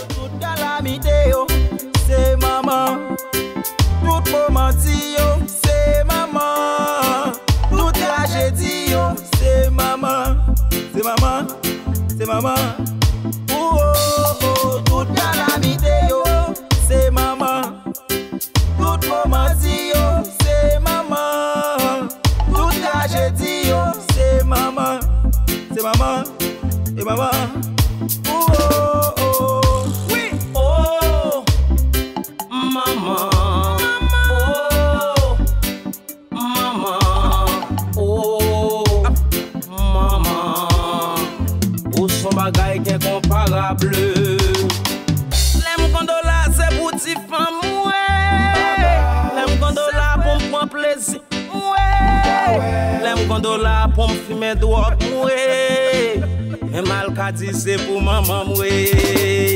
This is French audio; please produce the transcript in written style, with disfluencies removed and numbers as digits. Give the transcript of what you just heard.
Toute calamité, yo, c'est maman. Tout moment, yo, c'est maman. Toute tragédie, yo, c'est maman. C'est maman, c'est maman. Oh, oh, oh. Toute calamité, yo, c'est maman. Tout moment, yo, c'est maman. Toute tragédie, yo, c'est maman. C'est maman, et maman. Oh, oh, oh. Oui. Oh, maman. Oh, maman. Oh, maman. Où son bagay qui est comparable. L'aime gondola, c'est pour ti femme, ouais. L'aime gondola pour me prendre plaisir, ouais. L'aime gondola pour me fumer drogue, ouais. Et mal qu'a dit c'est pour maman, ouais.